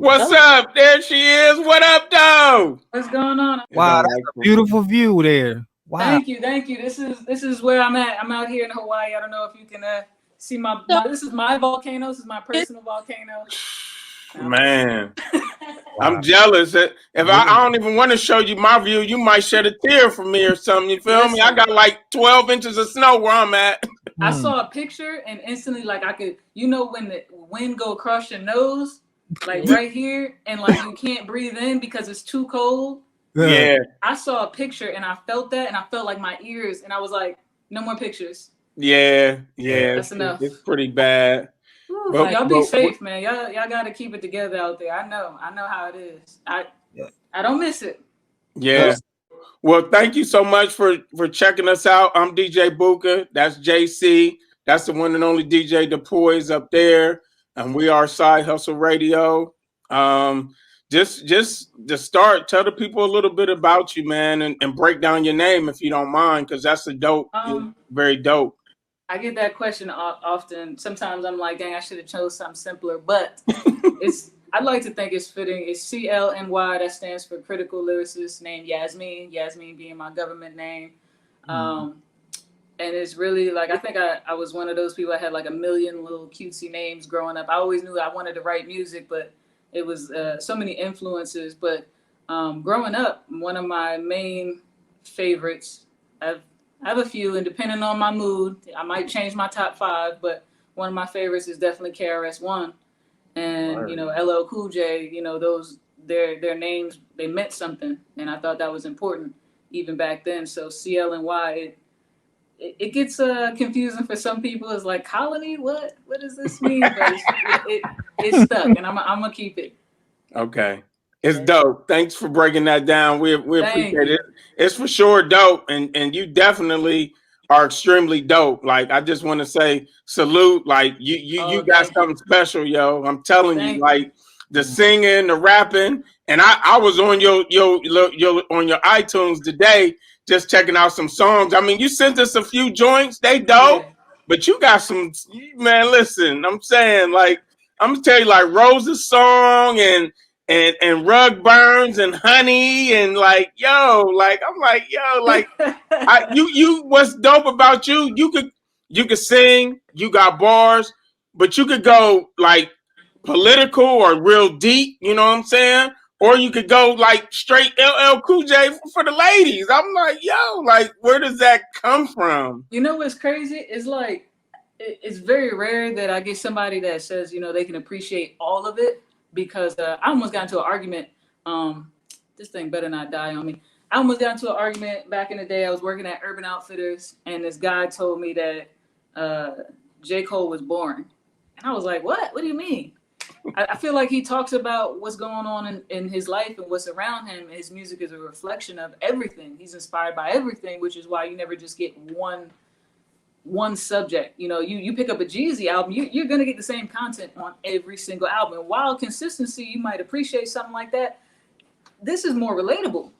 What's up? There she is. What up, though? What's going on? Wow, that's a beautiful view there. Wow. Thank you. This is where I'm at. I'm out here in Hawaii. I don't know if you can see my this is my volcano. This is my personal volcano. Man, I'm jealous. If I don't even want to show you my view, you might shed a tear for me or something. You feel me? I got like 12 inches of snow where I'm at. I saw a picture and instantly, like, I could, when the wind go across your nose, like right here, and like you can't breathe in because it's too cold. Yeah. I saw a picture and I felt that, and I felt like my ears, and I was like, no more pictures. Yeah. That's enough. It's pretty bad. But y'all be safe, man. Y'all got to keep it together out there. I know how it is. I don't miss it. Yeah. Well, thank you so much for checking us out. I'm DJ Buka. That's JC. That's the one and only DJ DePoise up there. And we are Side Hustle Radio. Just to start, tell the people a little bit about you, man, and break down your name if you don't mind, because that's a dope, very dope. I get that question often. Sometimes I'm like, dang, I should have chose something simpler, but I'd like to think it's fitting. It's CLNY, that stands for Critical Lyricist Named Yasmene, Yasmene being my government name. And it's really like, I think I was one of those people that had like a million little cutesy names growing up. I always knew I wanted to write music, but it was so many influences. But growing up, one of my main favorites, I have a few, and depending on my mood, I might change my top 5, but one of my favorites is definitely KRS-One. And, LL Cool J, those, their names, they meant something. And I thought that was important even back then. So CLNY, it gets confusing for some people. It's like, colony, what does this mean? But it's stuck, and I'm going to keep it. Okay. It's dope. Thanks for breaking that down. We appreciate it. It's for sure dope. And you definitely are extremely dope. Like, I just want to say salute. Like you got something special, yo. I'm telling you, like the singing, the rapping. And I was on your on your iTunes today, just checking out some songs. I mean, you sent us a few joints, they dope, but you got some, man, listen, I'm saying, like, I'm gonna tell you, like Rose's song and Rug Burns and Honey and like, yo, like, I'm like, yo, like, you what's dope about you could sing, you got bars, but you could go like political or real deep, you know what I'm saying? Or you could go like straight LL Cool J for the ladies. I'm like, yo, like, where does that come from? You know what's crazy? It's like, it's very rare that I get somebody that says, they can appreciate all of it. Because I almost got into an argument. This thing better not die on me. I almost got into an argument back in the day. I was working at Urban Outfitters, and this guy told me that J. Cole was boring. And I was like, what? What do you mean? I feel like he talks about what's going on in his life and what's around him. His music is a reflection of everything. He's inspired by everything, which is why you never just get one subject. You pick up a Jeezy album, you're going to get the same content on every single album. And while consistency, you might appreciate something like that, this is more relatable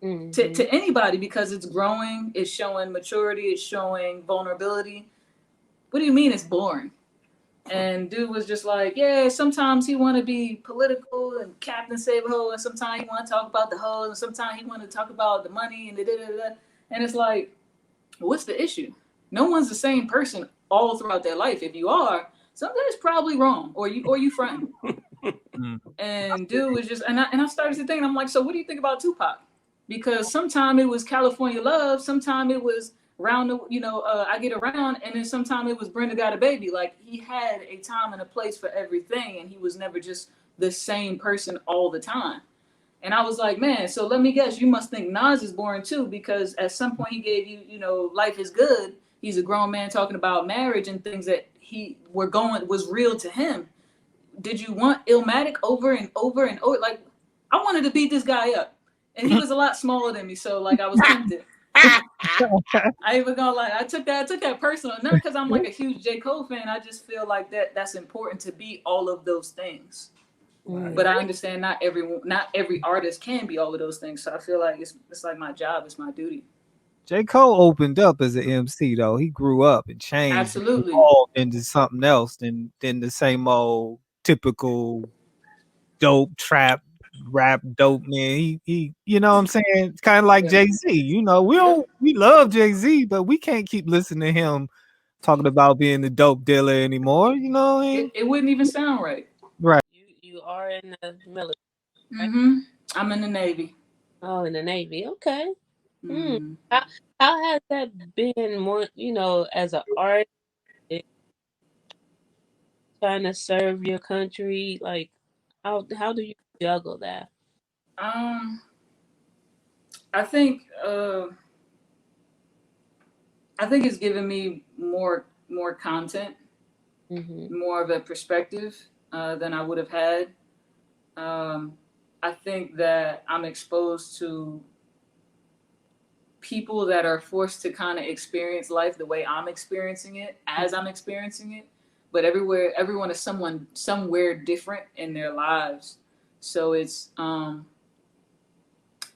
to anybody because it's growing, it's showing maturity, it's showing vulnerability. What do you mean it's boring? And dude was just like, yeah, sometimes he want to be political and Captain Save a Ho, and sometimes he want to talk about the hoes, and sometimes he want to talk about the money and da-da-da-da. And it's like, what's the issue? No one's the same person all throughout their life. If you are, something's probably wrong, or you fronting. And dude was just, and I started to think, I'm like, so what do you think about Tupac? Because sometime it was California Love, sometime it was Round the, I Get Around, and then sometime it was Brenda Got a Baby. Like, he had a time and a place for everything, and he was never just the same person all the time. And I was like, man, so let me guess, you must think Nas is boring too, because at some point he gave you, Life is Good. He's a grown man talking about marriage and things that was real to him. Did you want Illmatic over and over and over? Like, I wanted to beat this guy up. And he was a lot smaller than me, so like I was tempted. I ain't even gonna lie. I took that personal. Not because I'm like a huge J. Cole fan. I just feel like that's important to be all of those things. Right. But I understand not every artist can be all of those things. So I feel like it's like my job, it's my duty. J. Cole opened up as an MC though. He grew up and changed. Absolutely. Into something else than the same old typical dope trap rap dope man. He you know what I'm saying? It's kind of like Jay-Z. You know, we love Jay-Z, but we can't keep listening to him talking about being the dope dealer anymore. You know what I mean? It wouldn't even sound right. Right. You are in the military. Right? Mm-hmm. I'm in the Navy. Oh, in the Navy. Okay. Mm. How has that been more, as an artist trying to serve your country? Like how do you juggle that? I think it's given me more content, more of a perspective than I would have had. I think that I'm exposed to people that are forced to kind of experience life the way I'm experiencing it, as I'm experiencing it. But everyone is somewhere different in their lives. So it's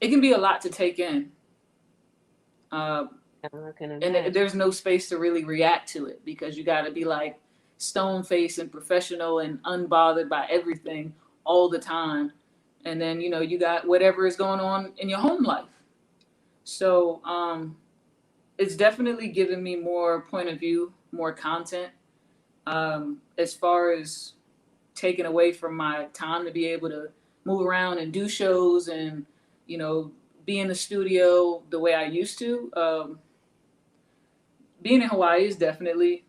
it can be a lot to take in. And there's no space to really react to it because you got to be like stone faced and professional and unbothered by everything all the time. And then, you got whatever is going on in your home life. So it's definitely given me more point of view, more content. As far as taking away from my time to be able to move around and do shows and, be in the studio the way I used to. Being in Hawaii is definitely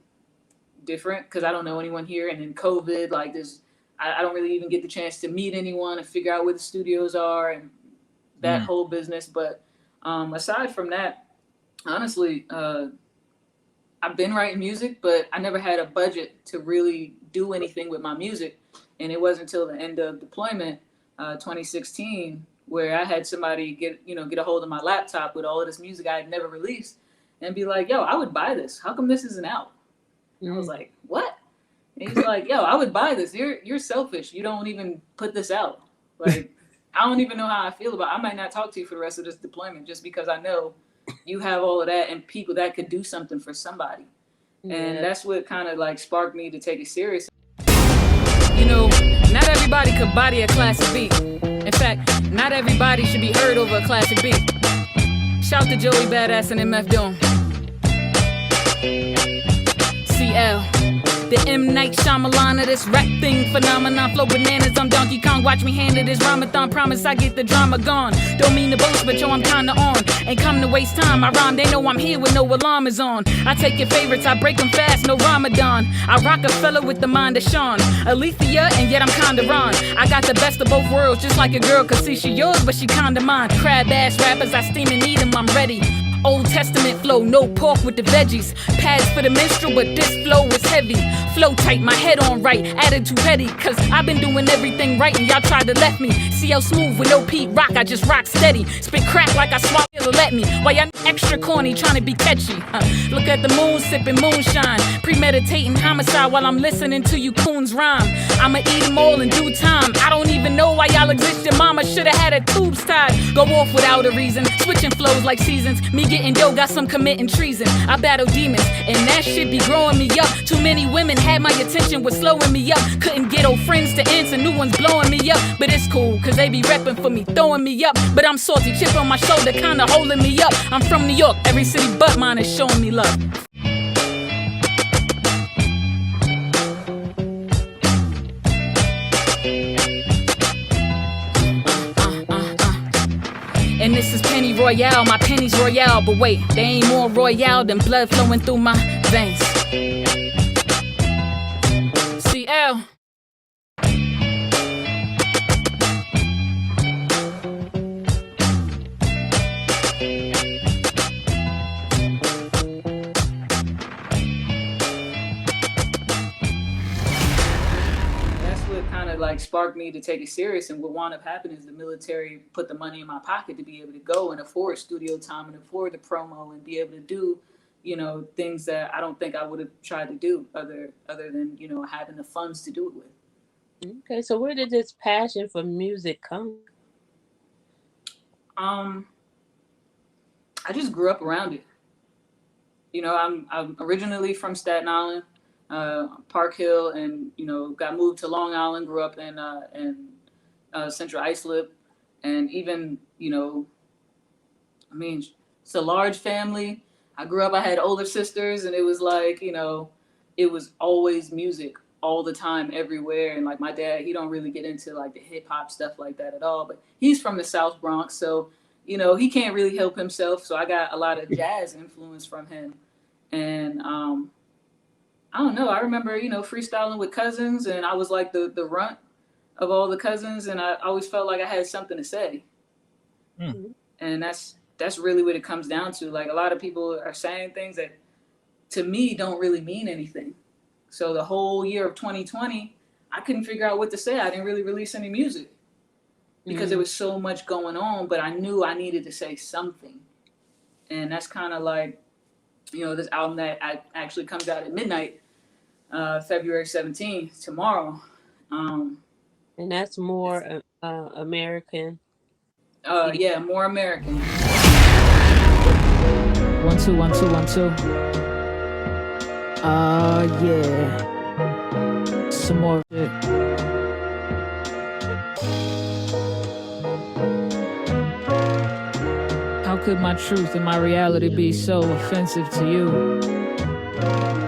different because I don't know anyone here. And in COVID, like this, I don't really even get the chance to meet anyone and figure out where the studios are and that whole business. But aside from that, honestly, I've been writing music, but I never had a budget to really do anything with my music. And it wasn't until the end of deployment, 2016, where I had somebody get a hold of my laptop with all of this music I had never released and be like, yo, I would buy this. How come this isn't out? And I was like, what? And he's like, yo, I would buy this. You're selfish. You don't even put this out. Like, I don't even know how I feel about it. I might not talk to you for the rest of this deployment just because I know you have all of that and people that could do something for somebody. And that's what kind of like sparked me to take it serious. Not everybody could body a classic beat. In fact, not everybody should be heard over a classic beat. Shout to Joey Badass and MF Doom. CL. The M. Night Shyamalan of this rap thing phenomenon. Flow bananas, I'm Donkey Kong. Watch me handle this ramathon. Promise I get the drama gone. Don't mean to boast, but yo, I'm kinda on. Ain't come to waste time. I rhyme, they know I'm here when no alarm is on. I take your favorites, I break them fast, no Ramadan. I rock a fella with the mind of Sean. Alethea, and yet I'm kinda Ron. I got the best of both worlds, just like a girl, cause see she yours, but she kinda mine. Crab ass rappers, I steam and eat them, I'm ready. Old Testament flow, no pork with the veggies. Pads for the minstrel, but this flow is heavy. Flow tight, my head on right, attitude petty. Cause I've been doing everything right and y'all tried to left me. CL smooth with no Pete Rock, I just rock steady. Spit crack like I swap to let me. Why y'all extra corny trying to be catchy? Look at the moon sipping moonshine. Premeditating homicide while I'm listening to you coons rhyme. I'ma eat them all in due time. I don't even know why y'all exist. Your mama should've had her tubes tied. Go off without a reason. Switching flows like seasons. Me getting dough got some committing treason. I battle demons and that shit be growing me up. Too many women had my attention, was slowing me up. Couldn't get old friends to answer, new ones blowing me up. But it's cool, cause they be repping for me, throwing me up. But I'm salty, chip on my shoulder, kinda holding me up. I'm from New York, every city but mine is showing me love. And this is Penny Royale, my pennies royale. But wait, they ain't more royale than blood flowing through my veins. CL. Like sparked me to take it serious, and what wound up happening is the military put the money in my pocket to be able to go and afford studio time and afford the promo and be able to do, things that I don't think I would have tried to do other than, having the funds to do it with. Okay, so where did this passion for music come? I just grew up around it. I'm originally from Staten Island. Park Hill, and got moved to Long Island, grew up in Central Islip, and even, you know, I mean, it's a large family. I grew up, I had older sisters, and it was like, you know, it was always music all the time, everywhere. And like my dad, he don't really get into like the hip hop stuff like that at all, but he's from the South Bronx. So, you know, he can't really help himself. So I got a lot of jazz influence from him. And I don't know, I remember, you know, freestyling with cousins, and I was like the runt of all the cousins, and I always felt like I had something to say. And that's really what it comes down to. Like, a lot of people are saying things that to me don't really mean anything. So the whole year of 2020, I couldn't figure out what to say. I didn't really release any music because there was so much going on, but I knew I needed to say something. And that's kind of like, you know, this album that actually comes out at midnight, February 17th, tomorrow. And that's more American. Yeah, more American. 1 2 1 2 1 2. Yeah. Some more shit. How could my truth and my reality be so offensive to you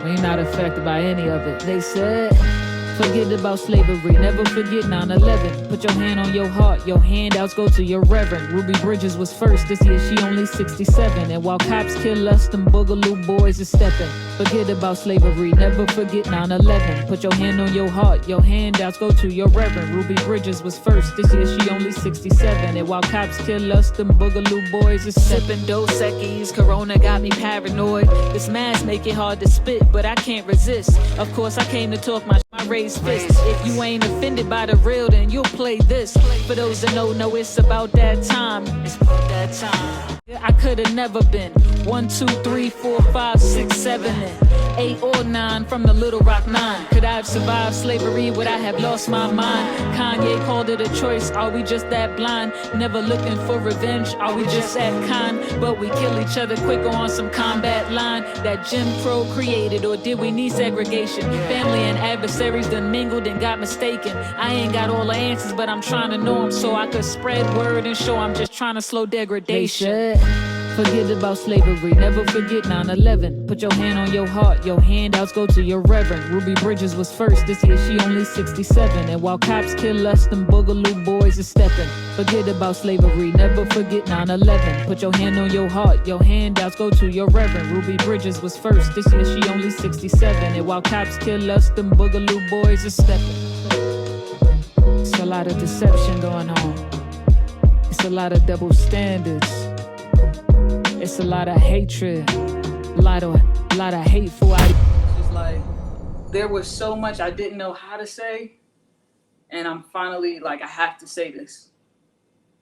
when you're not affected by any of it? They said, forget about slavery, never forget 9/11. Put your hand on your heart, your handouts go to your reverend. Ruby Bridges was first, this year she only 67. And while cops kill us, them boogaloo boys is stepping. Forget about slavery, never forget 9/11. Put your hand on your heart, your handouts go to your reverend. Ruby Bridges was first, this year she only 67. And while cops kill us, them boogaloo boys is sipping Dos Equis. Corona got me paranoid. This mask make it hard to spit, but I can't resist. Of course I came to talk my raised fist. If you ain't offended by the real, then you'll play this. For those that know it's about that time. It's about that time. I could have never been 1 2 3 4 5 6 7 and 8 or 9 from the Little Rock 9. Could I have survived slavery? Would I have lost my mind? Kanye called it a choice. Are we just that blind? Never looking for revenge. Are we just that kind? But we kill each other quicker on some combat line that Jim Crow created, or did we need segregation? Family and adversaries done mingled and got mistaken. I ain't got all the answers, but I'm trying to know them so I could spread word and show I'm just trying to slow degradation. Forget about slavery, never forget 9/11. Put your hand on your heart, your handouts go to your reverend. Ruby Bridges was first, this year she only 67. And while cops kill us, them boogaloo boys is stepping. Forget about slavery, never forget 9/11. Put your hand on your heart, your handouts go to your reverend. Ruby Bridges was first, this year she only 67. And while cops kill us, them boogaloo boys is stepping. It's a lot of deception going on. It's a lot of double standards. It's a lot of hatred, a lot of hateful ideas. It's like there was so much I didn't know how to say, and I'm finally like, I have to say this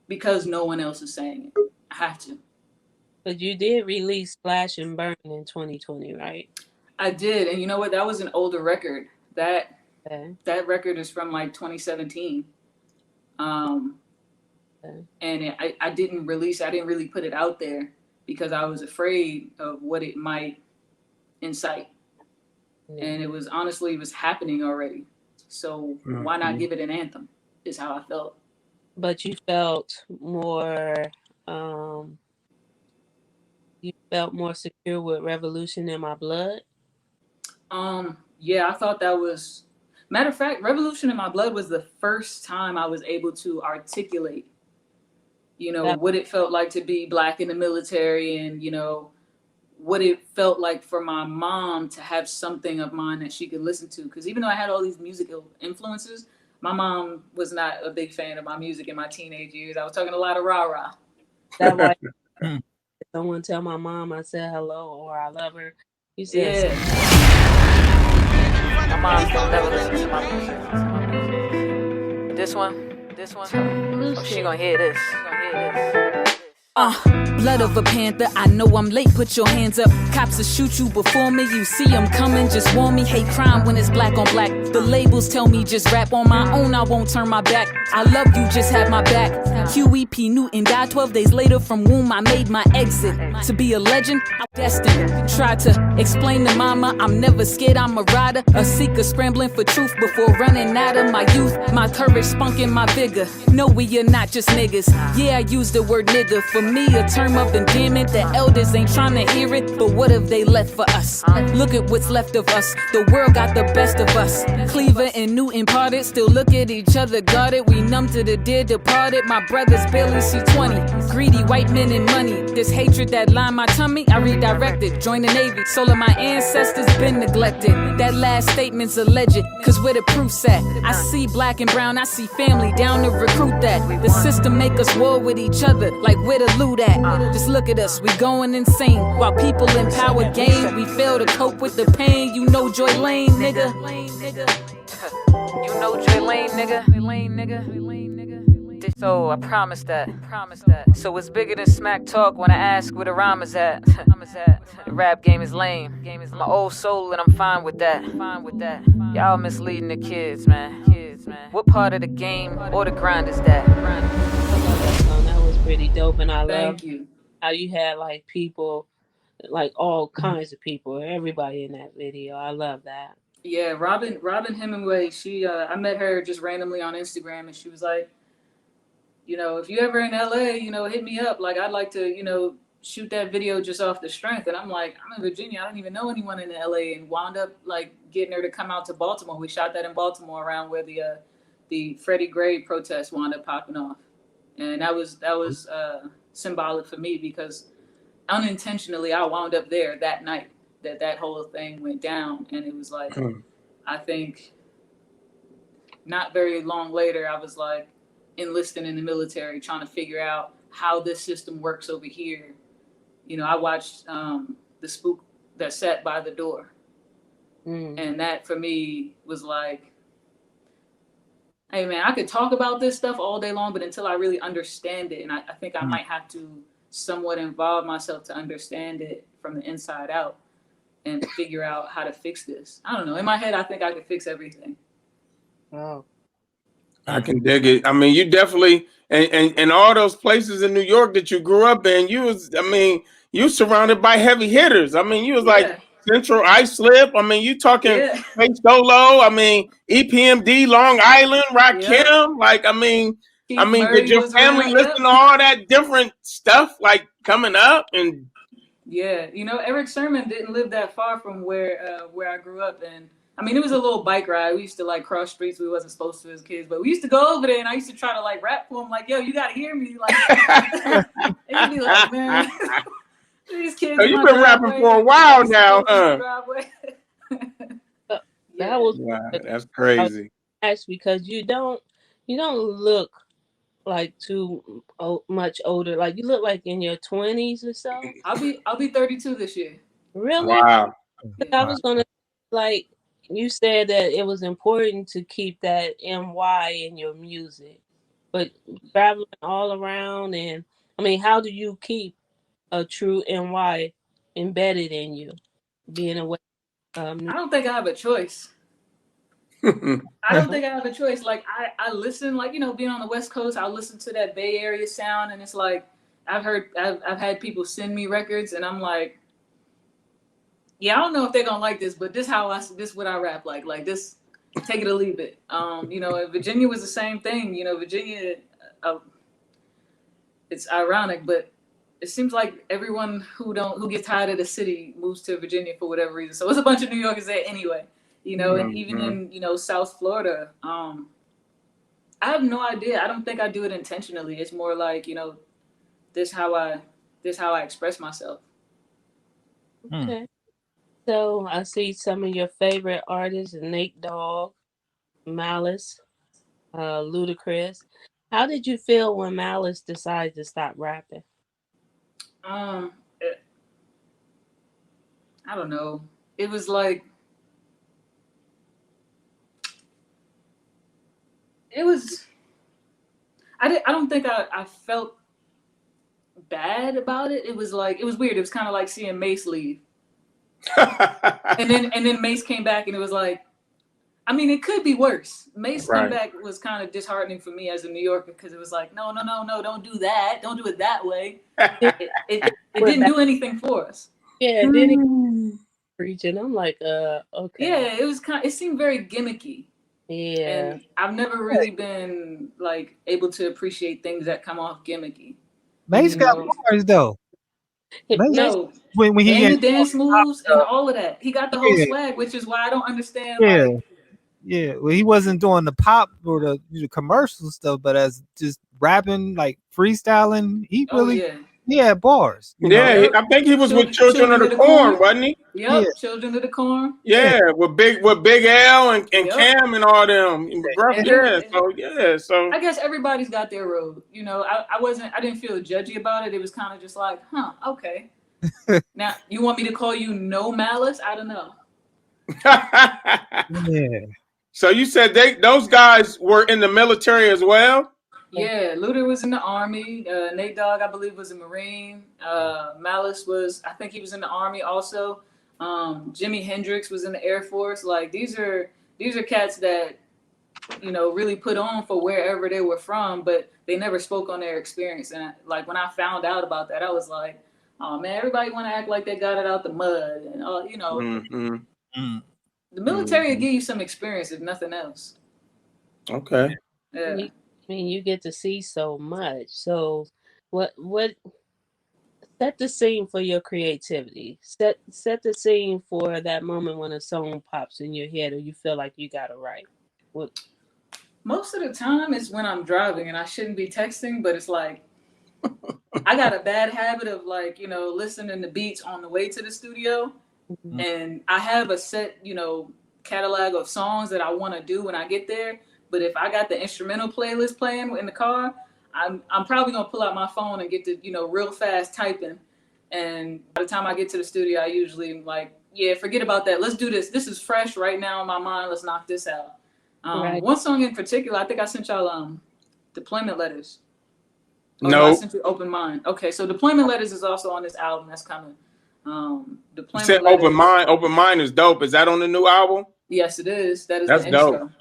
because no one else is saying it. I have to. But you did release Splash and Burn in 2020, right? I did, and you know what? That was an older record. That record is from like 2017. And I didn't really put it out there because I was afraid of what it might incite. And it was happening already. So why not give it an anthem is how I felt. But you felt more secure with Revolution in My Blood? Yeah, I thought that was, matter of fact, Revolution in My Blood was the first time I was able to articulate, you know, what it felt like to be Black in the military, and, you know, what it felt like for my mom to have something of mine that she could listen to. Because even though I had all these musical influences, my mom was not a big fan of my music in my teenage years. I was talking a lot of rah-rah. That why someone tell my mom I said hello or I love her. You said My mom don't never listen to my music. This one, oh, she gonna hear this. Blood of a panther, I know I'm late, put your hands up. Cops will shoot you before me, you see them coming, just warn me. Hate crime when it's black on black. The labels tell me just rap on my own, I won't turn my back. I love you, just have my back. QEP Newton died 12 days later from womb, I made my exit. To be a legend, I'm destined. Try to explain to mama, I'm never scared, I'm a rider. A seeker scrambling for truth before running out of my youth. My courage spunking my vigor. No, we are not just niggas. Yeah, I use the word nigga. For me, a term of endearment. The elders ain't trying to hear it, but what have they left for us? Look at what's left of us. The world got the best of us. Cleaver and Newton parted. Still look at each other guarded. We numb to the dead departed. My brothers barely see 20. Greedy white men and money. This hatred that line my tummy, I redirected. Join the Navy. Soul of my ancestors been neglected. That last statement's alleged. Cause where the proof's at? I see black and brown. I see family down to recruit that. The system make us war with each other. Like where the loot at? Just look at us, we going insane. While people in power gain, we fail to cope with the pain. You know Joy Lane, nigga. You know Joy Lane, nigga. So I promise that. So it's bigger than smack talk when I ask where the rhyme is at. The rap game is lame. My old soul and I'm fine with that. Y'all misleading the kids, man. What part of the game or the grind is that? That was pretty dope, and I love you. how you had like people, like all kinds of people, everybody in that video. I love that. Yeah, Robin Hemingway. I met her just randomly on Instagram, and she was like, you know, if you ever in LA, you know, hit me up. Like, I'd like to, you know, shoot that video just off the strength. And I'm like, I'm in Virginia. I don't even know anyone in LA, and wound up like getting her to come out to Baltimore. We shot that in Baltimore around where the Freddie Gray protest wound up popping off. And that was symbolic for me because unintentionally I wound up there that night that whole thing went down. And it was like, I think not very long later, I was like enlisting in the military, trying to figure out how this system works over here. You know, I watched the spook that sat by the door. And that for me was like, hey man, I could talk about this stuff all day long, but until I really understand it, and I think I might have to somewhat involve myself to understand it from the inside out and figure out how to fix this. I don't know. In my head, I think I could fix everything. Wow. I can dig it. I mean, you definitely, and all those places in New York that you grew up in, you surrounded by heavy hitters. I mean, you was like Central Islip. I mean, you talking Face Solo. I mean, EPMD, Long Island, Rakim. Like, did your family listen to all that different stuff like coming up? And yeah, you know, Eric Sermon didn't live that far from where I grew up, and I mean, it was a little bike ride. We used to like cross streets we wasn't supposed to as kids, but we used to go over there, and I used to try to like rap for him, like, "Yo, you gotta hear me!" Like, and he'd be like, "Man, these kids." So you've been rapping for a while now, huh? That's crazy. That's because you don't look like too much older. Like you look like in your 20s or so. I'll be 32 this year. Really? Wow. I was gonna like. You said that it was important to keep that NY in your music, but traveling all around, and I mean, how do you keep a true NY embedded in you, being away? I don't think I have a choice. I don't think I have a choice. Like I listen, like, you know, being on the West Coast, I listen to that Bay Area sound, and it's like I've had people send me records, and I'm like, yeah, I don't know if they're gonna like this, but this what I rap like. Like this, take it or leave it. You know, Virginia was the same thing. You know, Virginia, it's ironic, but it seems like everyone who gets tired of the city moves to Virginia for whatever reason. So it's a bunch of New Yorkers there anyway. You know, and even in, you know, South Florida, I have no idea. I don't think I do it intentionally. It's more like, you know, this how I express myself. Okay. So I see some of your favorite artists: Nate Dogg, Malice, Ludacris. How did you feel when Malice decided to stop rapping? I don't know. It was like I don't think I felt bad about it. It was weird. It was kind of like seeing Mace leave. and then Mace came back, and it was like, I mean, it could be worse. Mace comeback was kind of disheartening for me as a New Yorker, because it was like, no, don't do that. Don't do it that way. It didn't do anything for us. Yeah, it didn't preaching. I'm like, okay. Yeah, it seemed very gimmicky. Yeah. And I've never really been like able to appreciate things that come off gimmicky. Mace got bars though. No, when he and the dance moves and all of that. He got the whole swag, which is why I don't understand. Yeah. Well, he wasn't doing the pop or the commercial stuff, but as just rapping, like freestyling, he really he had bars. I think he was with Children of the Corn, wasn't he? Yep, Children of the Corn. Yeah, with Big L and Cam and all them. So I guess everybody's got their road. You know, I didn't feel judgy about it. It was kind of just like, okay. Now you want me to call you No Malice? I don't know. So you said those guys were in the military as well? Yeah, Luda was in the Army. Nate Dogg, I believe, was a Marine. Malice I think he was in the Army also. Jimi Hendrix was in the Air Force. Like these are cats that, you know, really put on for wherever they were from, but they never spoke on their experience. And like when I found out about that, I was like, oh man, everybody want to act like they got it out the mud, and you know. The military will give you some experience, if nothing else. Okay. Yeah. I mean, you get to see so much. So, what set the scene for your creativity? Set the scene for that moment when a song pops in your head, or you feel like you got to write. Most of the time, it's when I'm driving, and I shouldn't be texting, but it's like I got a bad habit of like, you know, listening to beats on the way to the studio. And I have a set, you know, catalog of songs that I want to do when I get there. But if I got the instrumental playlist playing in the car, I'm probably gonna pull out my phone and get to, you know, real fast typing. And by the time I get to the studio, I usually am like, yeah, forget about that. Let's do this. This is fresh right now in my mind. Let's knock this out. One song in particular, I think I sent y'all Deployment Letters. No, I sent you Open Mind. Okay, so Deployment Letters is also on this album that's coming. You said Open Mind. Open Mind is dope. Is that on the new album? Yes, it is. That's the dope. intro.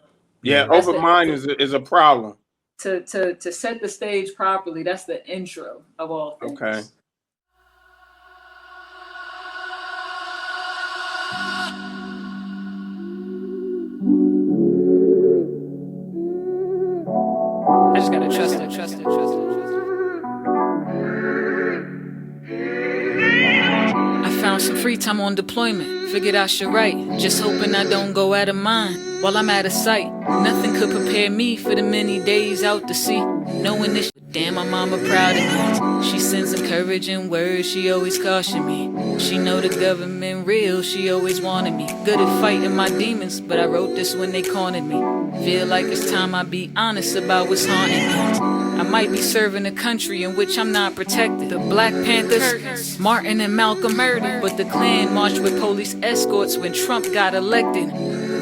Yeah, Open Mind is a problem. To set the stage properly, that's the intro of all things. Okay. I just gotta trust it. I found some free time on deployment. Figured I should write. Just hoping I don't go out of mind while I'm out of sight. Nothing could prepare me for the many days out to sea. Knowing this, damn, my mama proud of me. She sends encouraging words, she always caution me. She know the government real, she always wanted me. Good at fighting my demons, but I wrote this when they cornered me. Feel like it's time I be honest about what's haunting me. I might be serving a country in which I'm not protected. The Black Panthers, Martin and Malcolm murdered, but the Klan marched with police escorts when Trump got elected.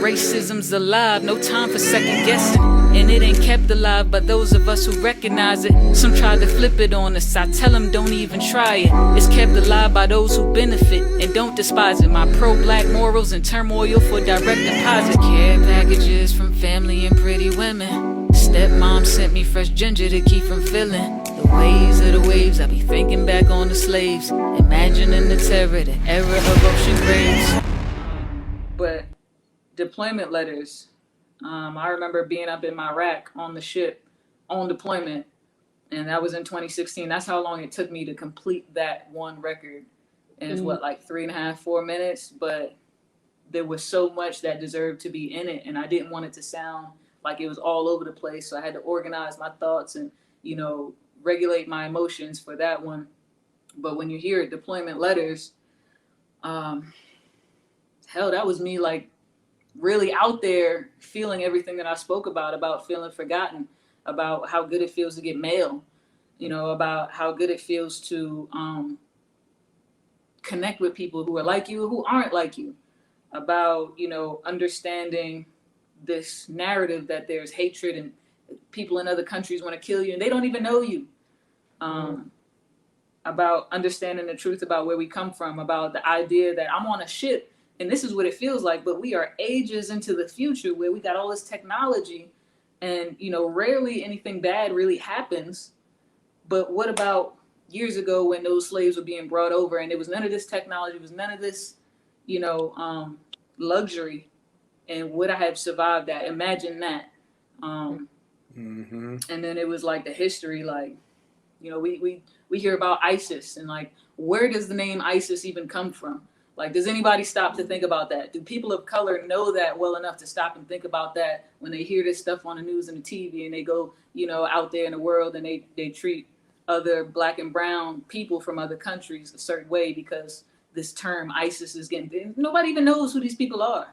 Racism's alive, no time for second guessing. And it ain't kept alive by those of us who recognize it. Some try to flip it on us, I tell them don't even try it. It's kept alive by those who benefit and don't despise it. My pro-black morals and turmoil for direct deposit. Care packages from family and pretty women. Stepmom sent me fresh ginger to keep from feeling the waves of the waves. I be thinking back on the slaves, imagining the terror, the era of ocean graves. But Deployment Letters, I remember being up in Iraq on the ship on deployment, and that was in 2016. That's how long it took me to complete that one record. And it's like 3.5, 4 minutes, but there was so much that deserved to be in it, and I didn't want it to sound like it was all over the place. So I had to organize my thoughts and, you know, regulate my emotions for that one. But when you hear it, Deployment Letters, hell, that was me like really out there feeling everything that I spoke about feeling forgotten, about how good it feels to get mail, you know, about how good it feels to connect with people who are like you, who aren't like you, about, you know, understanding this narrative that there's hatred and people in other countries want to kill you and they don't even know you. about understanding the truth about where we come from, about the idea that I'm on a ship and this is what it feels like, but we are ages into the future where we got all this technology and, you know, rarely anything bad really happens. But what about years ago when those slaves were being brought over and there was none of this technology, was none of this, you know, luxury, and would I have survived that? Imagine that. And then it was like the history, like, you know, we hear about ISIS and like, where does the name ISIS even come from? Like, does anybody stop to think about that? Do people of color know that well enough to stop and think about that when they hear this stuff on the news and the TV and they go, you know, out there in the world and they treat other black and brown people from other countries a certain way because this term ISIS is getting, nobody even knows who these people are.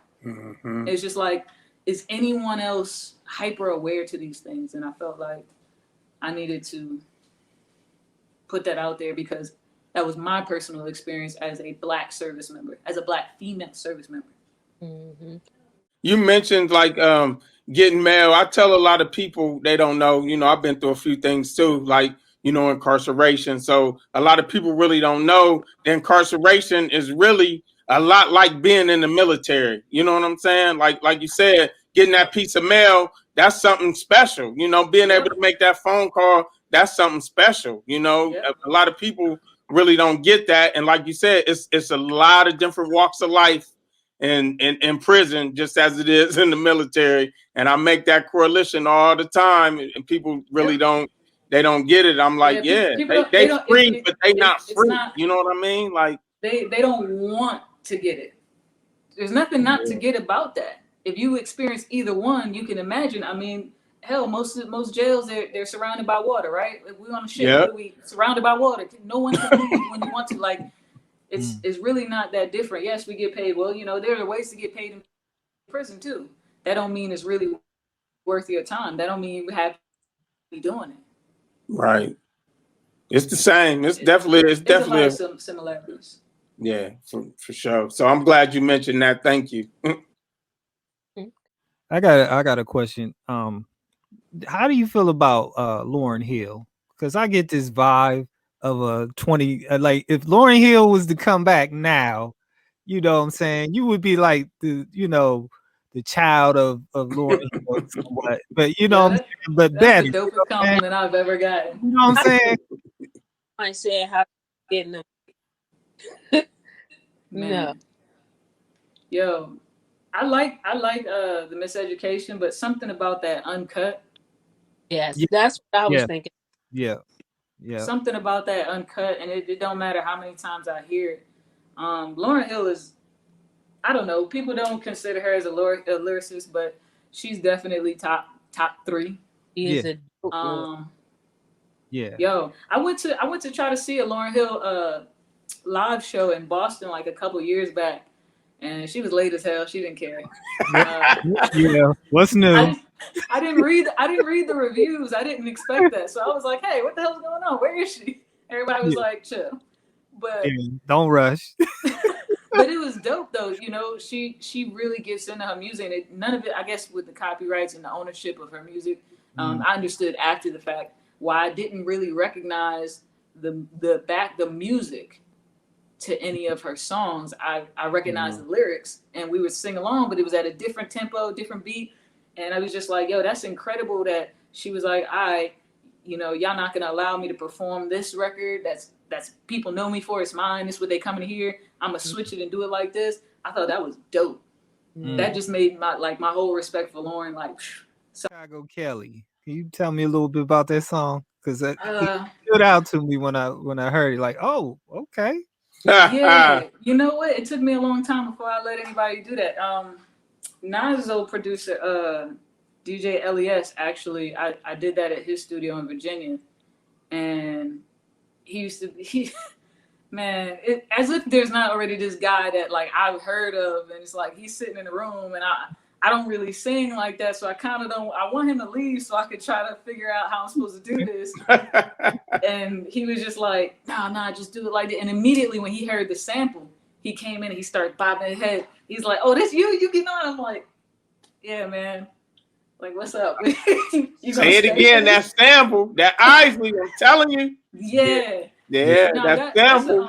It's just like, is anyone else hyper aware to these things? And I felt like I needed to put that out there because that was my personal experience as a black service member, as a black female service member. You mentioned like getting mail. I tell a lot of people they don't know, you know, I've been through a few things too, like, you know, incarceration. So a lot of people really don't know the incarceration is really a lot like being in the military. You know what I'm saying? Like you said, getting that piece of mail, that's something special. You know, being able to make that phone call, that's something special. You know, a lot of people really don't get that. And like you said, it's a lot of different walks of life in prison, just as it is in the military. And I make that correlation all the time, and people really don't get it. I'm like, they free, but they not free. You know what I mean? Like they don't want to get it. There's nothing not to get about that. If you experience either one, you can imagine. I mean, hell, most jails they're surrounded by water, right? If we're on a ship, we surrounded by water. No one can leave when you want to. Like, it's really not that different. Yes, we get paid. Well, you know, there are ways to get paid in prison too. That don't mean it's really worth your time. That don't mean you have to be doing it. Right. It's the same. It's definitely a lot of some similarities. Yeah, for sure. So I'm glad you mentioned that. Thank you. I got a question. How do you feel about Lauryn Hill? Because I get this vibe of a 20 like if Lauryn Hill was to come back now, you know what I'm saying, you would be like the, you know, the child of Lauryn Hill somewhat, but you know, but that's the dopest compliment I've ever gotten. You know what I'm saying? I said how getting them. No. Yo, I like the Miseducation, but something about that uncut. Yes, that's what I was thinking. Yeah. Something about that uncut, and it don't matter how many times I hear it. Lauryn Hill is, I don't know, people don't consider her as a lyricist, but she's definitely top 3. She is a dope Yo, I went to try to see a Lauryn Hill live show in Boston like a couple years back, and she was late as hell. She didn't care. What's new? I didn't read the reviews. I didn't expect that, so I was like, "Hey, what the hell's going on? Where is she?" Everybody was like, "Chill," but don't rush. But it was dope though. You know, she really gets into her music. None of it, I guess, with the copyrights and the ownership of her music. I understood after the fact why I didn't really recognize the music to any of her songs. I recognized the lyrics, and we would sing along, but it was at a different tempo, different beat. And I was just like, yo, that's incredible that she was like, you know, y'all not gonna allow me to perform this record. That's people know me for. It's mine. It's what they coming to hear. I'm gonna switch it and do it like this. I thought that was dope. That just made my whole respect for Lauryn like. Chicago Kelly. Can you tell me a little bit about that song? Because it stood out to me when I heard it. Like, oh, okay. Yeah, you know what? It took me a long time before I let anybody do that. Nas' old producer, DJ LES, actually, I did that at his studio in Virginia, and man, as if there's not already this guy that like I've heard of, and it's like he's sitting in the room, and I don't really sing like that, so I kind of don't. I want him to leave so I could try to figure out how I'm supposed to do this. And he was just like, nah, just do it like that. And immediately when he heard the sample, he came in and he started bobbing his head. He's like, "Oh, that's you get on." I'm like, "Yeah, man. Like, what's up?" You say it again. That sample, that Isley, I'm telling you. Yeah. Yeah, No, that's that's sample.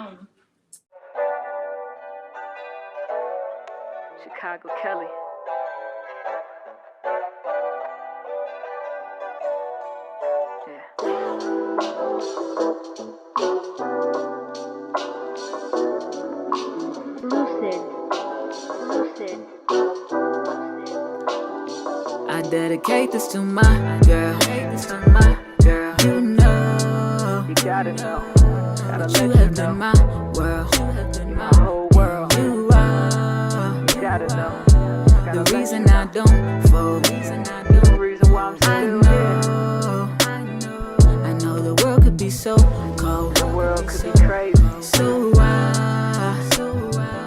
Chicago Kelly. I dedicate this to my girl. You know, You gotta know. that you have been my world. My whole world. You are You gotta know. the reason I don't fold. The reason why I'm still here. I know the world could be so cold. The world could be crazy. So why?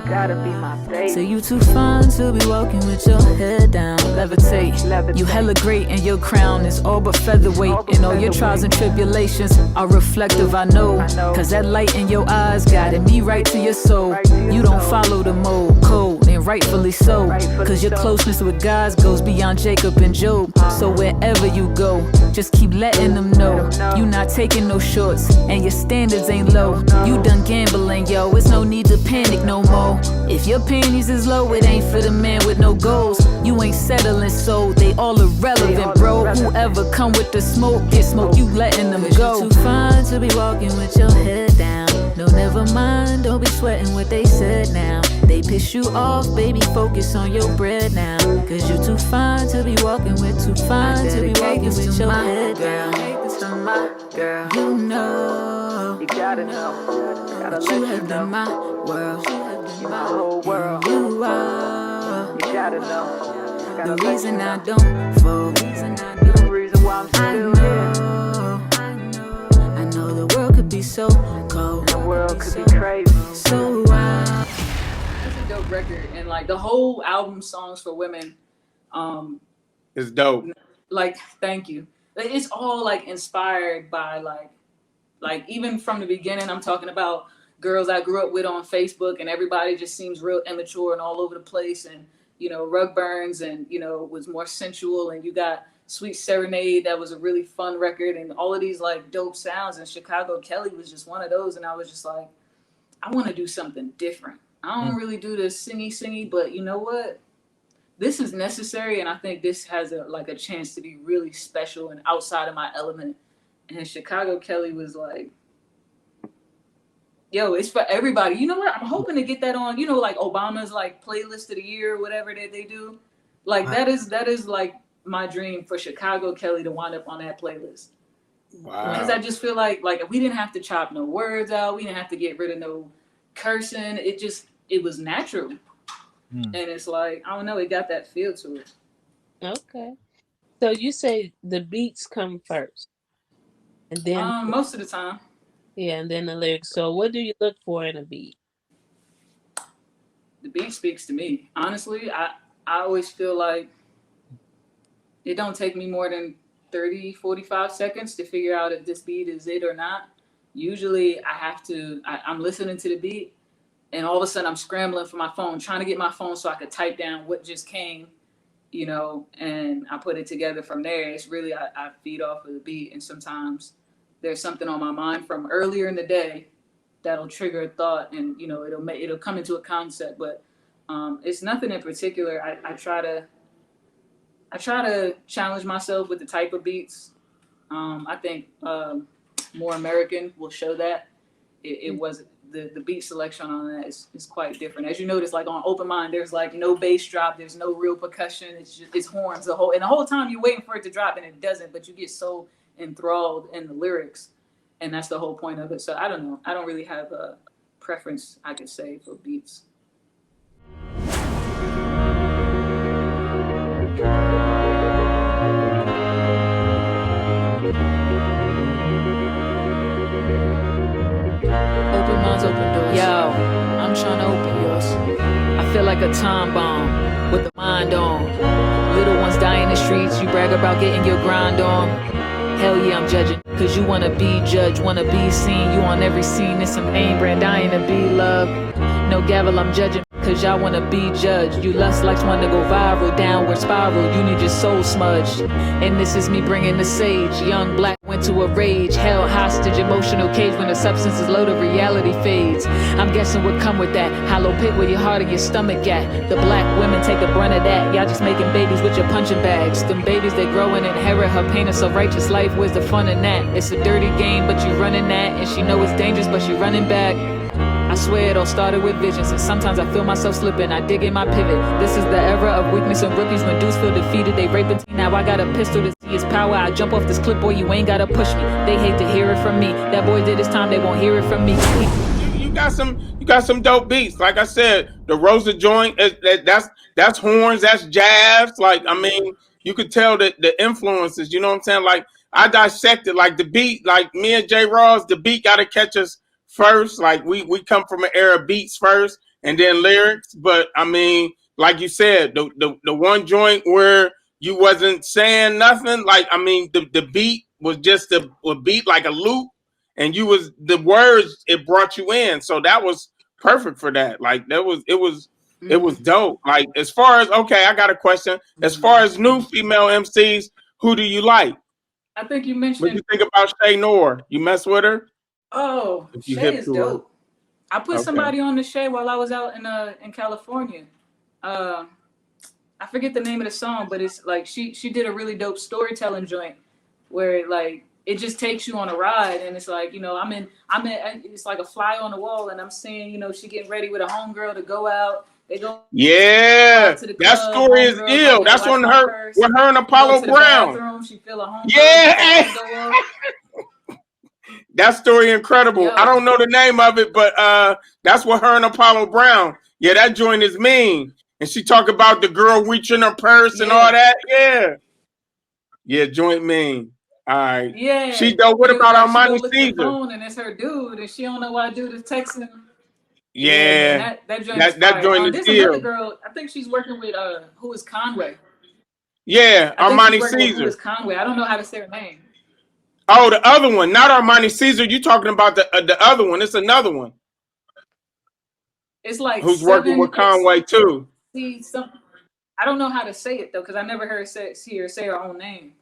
Gotta be my baby. So you too fine to be walking with your head down. Levitate. You hella great and your crown is all but featherweight. And all your trials and tribulations are reflective, I know. Cause that light in your eyes guided me right to your soul. You don't follow the mold, cold, and rightfully so. Cause your closeness with God goes beyond Jacob and Job. So wherever you go, just keep letting them know. You not taking no shorts, and your standards ain't low. You done gambling, yo, it's no need to panic no more. If your panties is low, it ain't for the man with no goals. You ain't settling, so they all irrelevant, bro. Whoever come with the smoke, get smoke, you letting them go. You too fine to be walking with your head down. No, never mind, don't be sweating what they said now. They piss you off, baby, focus on your bread now. Cause you too fine to be walking with, too fine to be walking with your head down. Girl, You know, you gotta know. Gotta that let you you have know. been my world. My whole world. You are You gotta know. Gotta the let reason you I know. don't fold. The reason why I'm I still here. know the world could be so cold. The world could be crazy. So why? It's a dope record, and like the whole album, Songs for Women, It's dope. like thank you. It's all like inspired by like even from the beginning. I'm talking about girls I grew up with on Facebook, and everybody just seems real immature and all over the place, and Rug Burns, and was more sensual, and you got Sweet Serenade, that was a really fun record, and all of these like dope sounds, and Chicago Kelly was just one of those, and I was just like, I want to do something different. I don't really do the singy, but you know what? This is necessary, and I think this has a chance to be really special and outside of my element. And Chicago Kelly was like, yo, it's for everybody. You know what? I'm hoping to get that on, like Obama's like playlist of the year or whatever that they do. Like that is like my dream for Chicago Kelly to wind up on that playlist. Wow. Because I just feel like we didn't have to chop no words out. We didn't have to get rid of no cursing. It was natural. And it's like, I don't know, it got that feel to it. Okay. So you say the beats come first. And then most of the time. Yeah, and then the lyrics. So what do you look for in a beat? The beat speaks to me. Honestly, I always feel like it don't take me more than 30, 45 seconds to figure out if this beat is it or not. Usually I'm listening to the beat, and all of a sudden I'm scrambling for my phone, trying to get my phone so I could type down what just came, and I put it together from there. It's really, I feed off of the beat, and sometimes there's something on my mind from earlier in the day that'll trigger a thought, and it'll come into a concept. But it's nothing in particular. I try to challenge myself with the type of beats. I think More American will show that. It was the beat selection on that is quite different. As you notice, like on Open Mind, there's like no bass drop, there's no real percussion. It's horns the whole time you're waiting for it to drop, and it doesn't. But you get so enthralled in the lyrics, and that's the whole point of it. So I don't know. I don't really have a preference, I could say, for beats. Open minds, open doors. Yo, I'm trying to open yours. I feel like a time bomb with the mind on. Little ones die in the streets, you brag about getting your grind on. Hell yeah, I'm judging, cause you wanna be judged, wanna be seen. You on every scene, it's some aim brand, dying to be loved. No gavel, I'm judging, cause y'all wanna be judged. You lust likes wanna go viral, downward spiral, you need your soul smudged. And this is me bringing the sage, young black winter to a rage, held hostage, emotional cage when the substance is low, the reality fades. I'm guessing what come with that hollow pit where your heart or your stomach at. The black women take the brunt of that. Y'all just making babies with your punching bags. Them babies they grow and inherit her pain. It's a righteous life. Where's the fun in that? It's a dirty game, but you running that, and she know it's dangerous, but she running back. I swear it all started with visions, and sometimes I feel myself slipping. I dig in my pivot. This is the era of weakness and rookies. When dudes feel defeated, they raping tea. Now I got a pistol to see his power. I jump off this clip, boy, you ain't gotta push me. They hate to hear it from me. That boy did his time, they won't hear it from me. You got some dope beats. Like I said, the Rosa joint, that's horns, that's jazz. Like, I mean, you could tell that the influences, you know what I'm saying? Like, I dissected, like the beat, like me and J. Ross, the beat gotta catch us first. Like we come from an era of beats first and then lyrics. But I mean, like you said, the one joint where you wasn't saying nothing, like, I mean, the beat was just a beat like a loop, and you was the words, it brought you in. So that was perfect for that. Like it was dope. Like, as far as, okay, I got a question. As far as new female MCs, who do you like? I think you mentioned. What do you think about ShNICE? You mess with her? Oh, Shay is dope. I put somebody on the Shay while I was out in California. I forget the name of the song, but it's like she did a really dope storytelling joint where like it just takes you on a ride, and it's like, you know, I'm in it's like a fly on the wall, and I'm seeing, you know, she getting ready with a homegirl to go out. They go. Yeah, that club, story is ill. Like, that's when her and Apollo Brown. Bathroom, she feel a homegirl. Yeah. That story incredible. Yo. I don't know the name of it, but that's what her and Apollo Brown. Yeah, that joint is mean. And she talk about the girl reaching her purse and all that. Yeah. Yeah, joint mean. All right. Yeah. She dope. What about Armani Caesar? Phone and it's her dude, and she don't know why dude is texting. Yeah. That joint is that joint is another girl. I think she's working with who is Conway. Yeah, Armani Caesar. Who is Conway? I don't know how to say her name. Oh, the other one, not Armani Caesar. You talking about the other one? It's another one. It's like who's working with Conway too. See, I don't know how to say it though, because I never heard see her say her own name.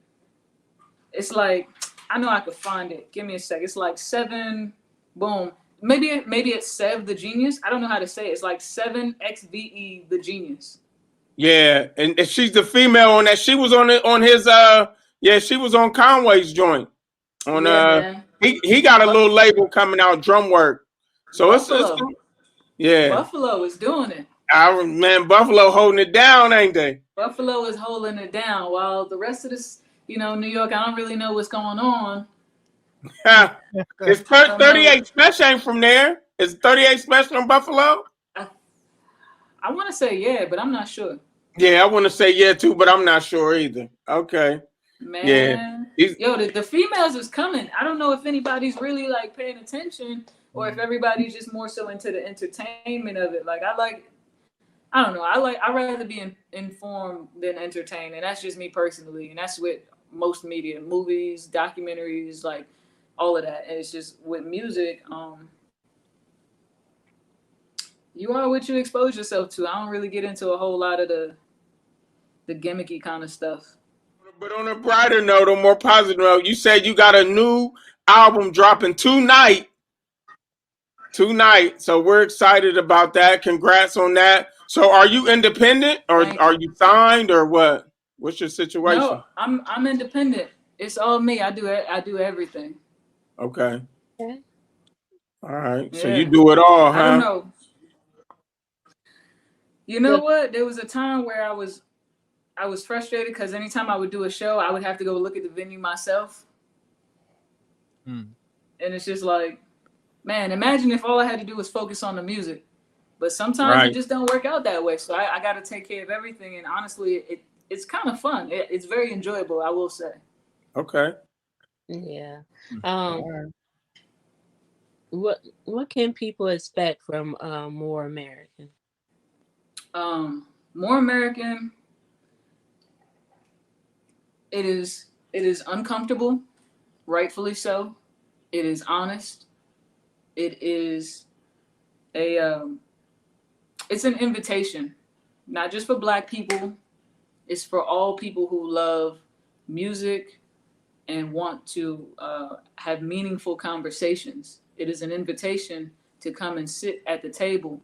It's like, I know I could find it. Give me a sec. It's like 7, boom. Maybe it's Sev the Genius. I don't know how to say it. It's like 7XVE the Genius. Yeah, and she's the female on that. She was on his she was on Conway's joint. On he got a little label coming out, Drum Work. So Buffalo. Yeah. Buffalo is doing it. Man, Buffalo holding it down, ain't they? Buffalo is holding it down, while the rest of this, you know, New York, I don't really know what's going on. It's 38 Special ain't from there. Is 38 Special from Buffalo? I want to say yeah, but I'm not sure. Yeah, I want to say yeah too, but I'm not sure either. Okay. Man. Yeah. Yo, the females is coming. I don't know if anybody's really like paying attention, or if everybody's just more so into the entertainment of it. Like, I don't know. I'd rather be informed than entertained, and that's just me personally. And that's with most media, movies, documentaries, like all of that. And it's just with music, you are what you expose yourself to. I don't really get into a whole lot of the gimmicky kind of stuff. But on a brighter note, a more positive note, you said you got a new album dropping tonight. So we're excited about that. Congrats on that. So are you independent, or are you signed, or what? What's your situation? No, I'm independent. It's all me. I do everything. Okay. All right. Yeah. So you do it all, huh? I don't know. You know what? There was a time where I was frustrated because anytime I would do a show, I would have to go look at the venue myself. And it's just like, man, imagine if all I had to do was focus on the music. But sometimes it just don't work out that way. So I got to take care of everything. And honestly, it's kind of fun. It's very enjoyable, I will say. Okay. Yeah. What can people expect from More American? More American. It is uncomfortable, rightfully so. It is honest. It is it's an invitation, not just for Black people. It's for all people who love music, and want to have meaningful conversations. It is an invitation to come and sit at the table,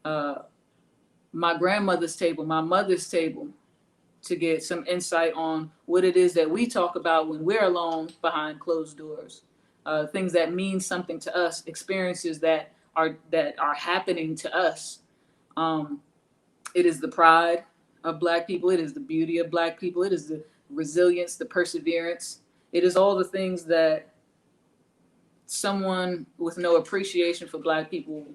my grandmother's table, my mother's table, to get some insight on what it is that we talk about when we're alone behind closed doors, things that mean something to us, experiences that are happening to us. It is the pride of Black people. It is the beauty of Black people. It is the resilience, the perseverance. It is all the things that someone with no appreciation for Black people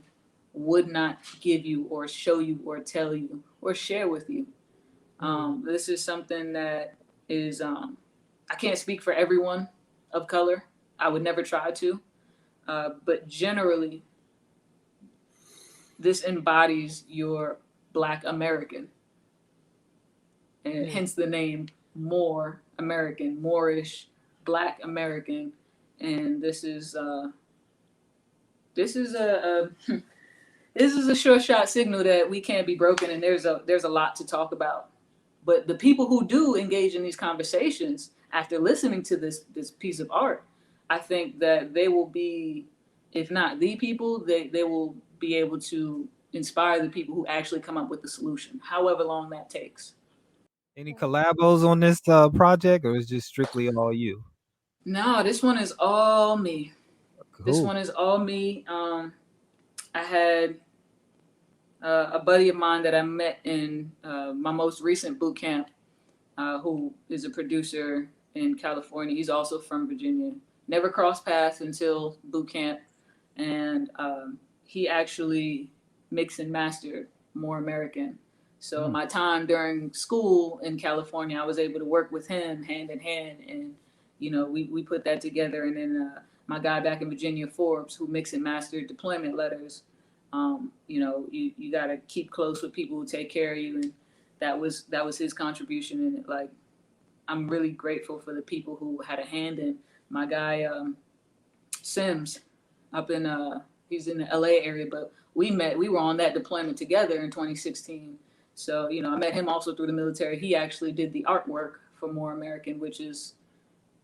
would not give you or show you or tell you or share with you. This is something that is, I can't speak for everyone of color. I would never try to, but generally, this embodies your Black American, and hence the name More American, Moorish, Black American, and this is a sure shot signal that we can't be broken, and there's a lot to talk about. But the people who do engage in these conversations after listening to this piece of art, I think that they will be, if not the people, they will be able to inspire the people who actually come up with the solution, however long that takes. Any collabos on this project, or is it just strictly all you? No, this one is all me. Cool. This one is all me. I had a buddy of mine that I met in my most recent boot camp, who is a producer in California. He's also from Virginia. Never crossed paths until boot camp, and he actually mixed and mastered More American. So my time during school in California, I was able to work with him hand in hand, and we put that together. And then my guy back in Virginia, Forbes, who mixed and mastered Deployment Letters. You got to keep close with people who take care of you, and that was his contribution. And I'm really grateful for the people who had a hand in. My guy Sims, up in he's in the LA area, but we were on that deployment together in 2016. So I met him also through the military. He actually did the artwork for More American, which is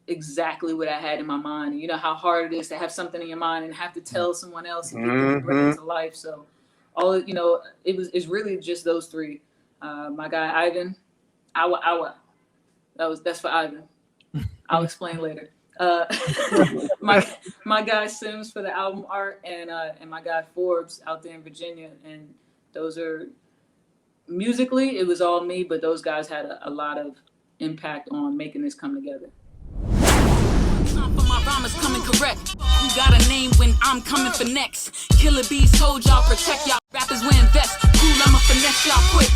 exactly what I had in my mind. You know how hard it is to have something in your mind and have to tell someone else and get them to bring it to life. So it's really just those three. My guy Ivan, Awa. That's for Ivan. I'll explain later. My guy Sims for the album art, and my guy Forbes out there in Virginia, and those are musically it was all me, but those guys had a lot of impact on making this come together. Time for my rhymes coming correct. Who got a name when I'm coming for next? Killer bees told y'all protect y'all. Rappers wearing vests. Cool, I'ma finesse y'all quick.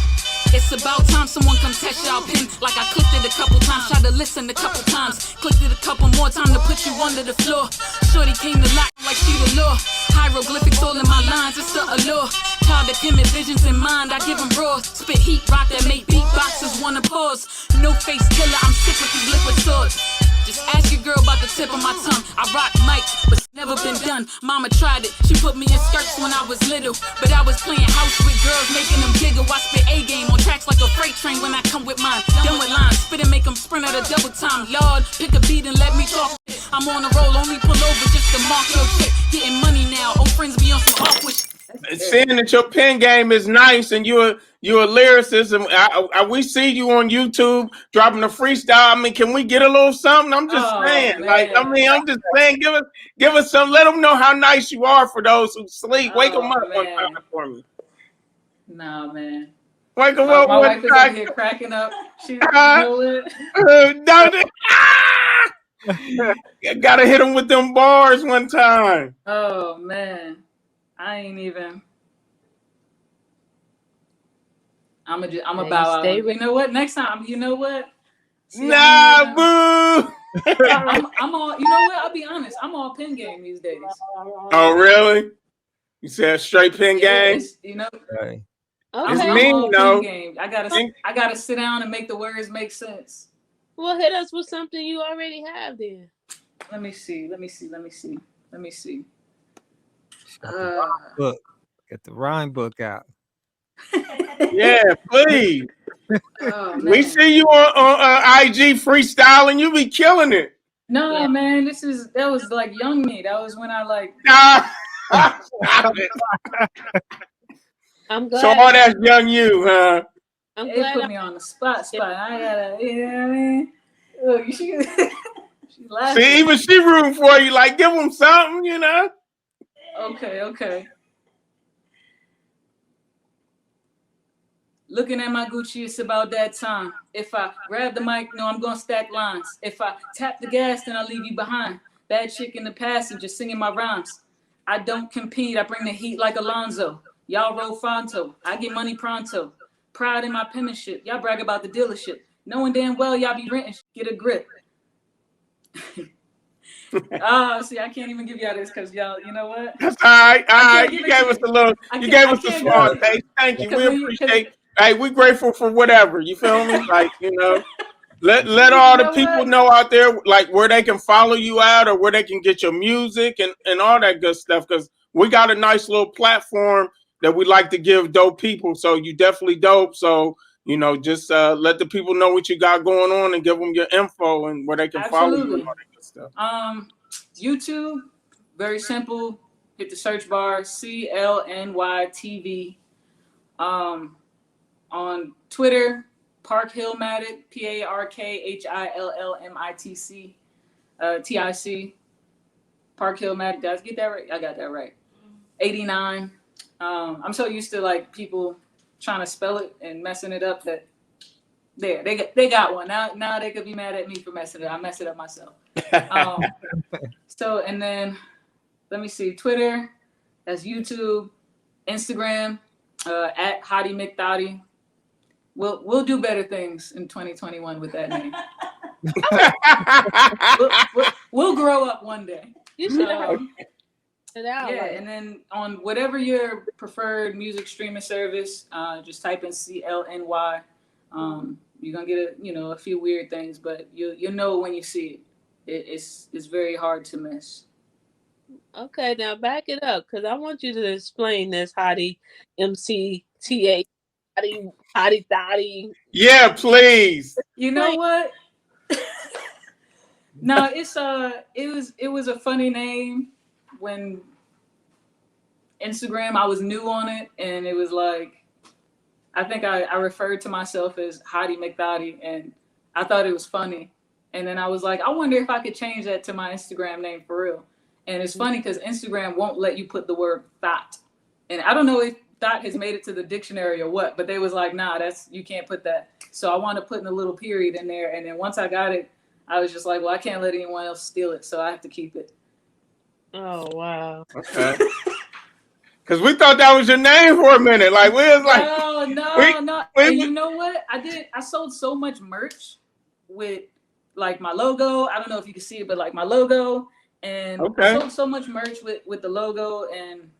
It's about time someone come test y'all pin. Like I clicked it a couple times, tried to listen a couple times. Clicked it a couple more, time to put you under the floor. Shorty came to lock like she the law. Hieroglyphics all in my lines, it's the allure. Child that timid visions in mind, I give them raw. Spit heat rock that make beatboxers wanna pause. No face killer, I'm sick with these liquid swords. Just ask your girl about the tip of my tongue. I rock mics, but it's never been done. Mama tried it, she put me in skirts when I was little. But I was playing house with girls, making them giggle. I spit A-game on tracks like a freight train when I come with mine. Done with lines, spit and make them sprint at a double time. Lord, pick a beat and let me talk. I'm on a roll, only pull over just to mark your shit. Getting money now, old friends be on some awkward shit. Seeing that your pen game is nice and you're a lyricist, and we see you on YouTube dropping a freestyle. I mean, can we get a little something? I'm just saying, man. I'm just saying, give us some. Let them know how nice you are for those who sleep. Wake them up one time for me. Nah, man. Wake them up my one wife is out here cracking up. She Gotta hit them with them bars one time. Oh man. I ain't even. I'm a bow out. You know what? Next time, you know what? See, nah, boo. I'm all. You know what? I'll be honest. I'm all pen game these days. Oh really? You said straight pen game? You know. Right. Okay. It's I'm mean, all though. pen game. I gotta sit down and make the words make sense. Well, hit us with something you already have then. Let me see. Get the rhyme book out. Yeah, please. Oh, man. We see you on IG freestyling. You be killing it. No, Yeah. man, that was like young me. That was when I like. Stop it. I'm glad. So all that's young you, huh? I'm It glad. put me on the spot. I gotta, you know what I mean? Look, she laughing. See, even she rooting for you. Like, give them something, you know. Okay. Looking at my Gucci, it's about that time. If I grab the mic, no, I'm gonna stack lines. If I tap the gas, then I'll leave you behind. Bad chick in the passenger singing my rhymes. I don't compete, I bring the heat like Alonzo. Y'all roll Fonto, I get money pronto. Pride in my penmanship, y'all brag about the dealership. Knowing damn well y'all be renting, get a grip. See, I can't even give y'all this because y'all, you know what? That's all right. You gave us a little, you gave us a small taste. Thank you. We appreciate. Hey, we grateful for whatever. You feel me? Like, you know, let all the people know out there, like, where they can follow you at or where they can get your music and all that good stuff. Because we got a nice little platform that we like to give dope people. So you definitely dope. So, you know, just let the people know what you got going on and give them your info and where they can follow you and all that good stuff. YouTube, very simple. Hit the search bar, CLNY TV. On Twitter, Parkhillmatic, ParkHillmitc, TIC. Parkhillmatic. Did I get that right? I got that right. 89. I'm so used to like people trying to spell it and messing it up that they got one. Now they could be mad at me for messing it up. I messed it up myself. So, and then let me see, Twitter, that's YouTube, Instagram, at Hottie McDotty. We'll do better things in 2021 with that name. we'll grow up one day. You should have it out. Yeah, and then on whatever your preferred music streaming service, just type in CLNY. You're gonna get a few weird things, but you'll know when you see it. It's very hard to miss. Okay, now back it up because I want you to explain this Hottie MCTA Hottie Dottie. Yeah, please. You know what? No, it was a funny name when Instagram, I was new on it, and it was like, I think I referred to myself as Hottie McDotty, and I thought it was funny. And then I was like, I wonder if I could change that to my Instagram name for real. And it's funny because Instagram won't let you put the word thought. And I don't know if thought has made it to the dictionary or what, but they was like, nah, you can't put that. So I want to put in a little period in there. And then once I got it, I was just like, well, I can't let anyone else steal it, so I have to keep it. Oh, wow. Okay. Because we thought that was your name for a minute. Like, we was like... No. And you know what? I sold so much merch with, like, my logo. I don't know if you can see it, but, like, my logo. And I sold so much merch with the logo. And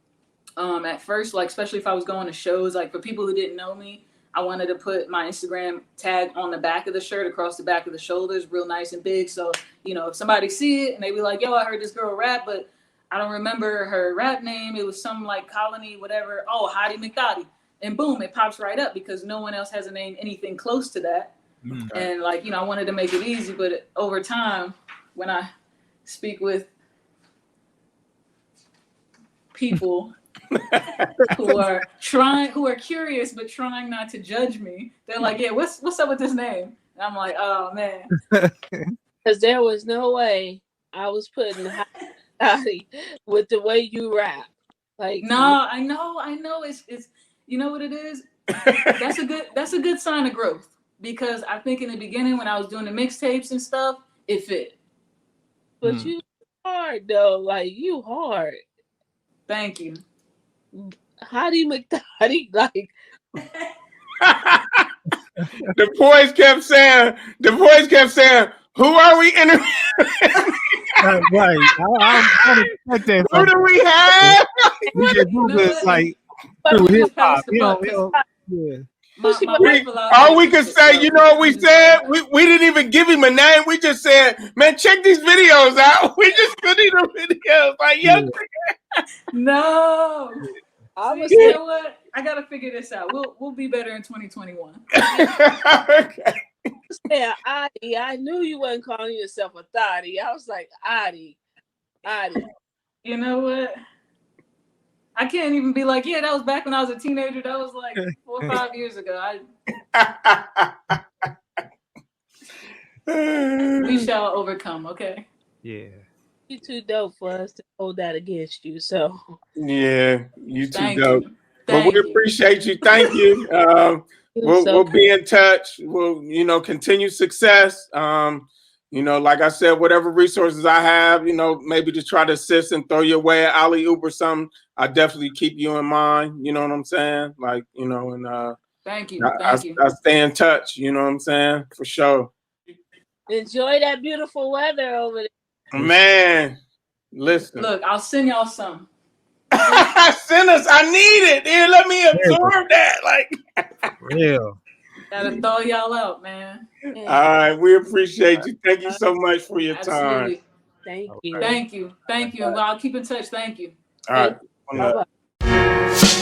at first, like, especially if I was going to shows, like, for people who didn't know me, I wanted to put my Instagram tag on the back of the shirt, across the back of the shoulders, real nice and big. So, if somebody see it and they be like, yo, I heard this girl rap, but I don't remember her rap name. It was some like Colony, whatever. Oh, Hottie McDotty. And boom, it pops right up because no one else has a name anything close to that. Okay. And like, I wanted to make it easy, but over time, when I speak with people who are curious but trying not to judge me, they're like, yeah, what's up with this name? And I'm like, oh man. Because there was no way I was putting Hottie with the way you rap. Like, no, I know it's you know what it is? That's a good sign of growth, because I think in the beginning when I was doing the mixtapes and stuff, it fit. But you hard though, like you hard. Thank you. Hottie McDotty, like the boys kept saying, who are we interviewing? Right. I don't expect that. Who do we have? We just do this like through hip hop. Yeah. All we could say, you know what we said? We didn't even give him a name. We just said, man, check these videos out. We just put in the videos. Like, no. You know what? I gotta figure this out. We'll be better in 2021. Okay. Yeah, Adi. I knew you wasn't calling yourself a thotty. I was like, Adi. You know what? I can't even be like, yeah, that was back when I was a teenager. That was like 4 or 5 years ago. We shall overcome, okay? Yeah. You too dope for us to hold that against you. So Yeah, you too Thank dope. you. But we appreciate you. Thank you. We'll be in touch. We'll, continue success. Like I said, whatever resources I have, maybe to try to assist and throw your way at alley oop or something, I definitely keep you in mind. You know what I'm saying? Like, and thank you. I stay in touch, you know what I'm saying? For sure. Enjoy that beautiful weather over there. Man, listen. Look, I'll send y'all some. Send us. I need it. Here, let me absorb that. Like, real. Gotta throw y'all out, man. All right, we appreciate you. Thank you so much for your Absolutely. time. Thank you. Thank you. And well, I'll keep in touch. Thank you. All right. Bye-bye.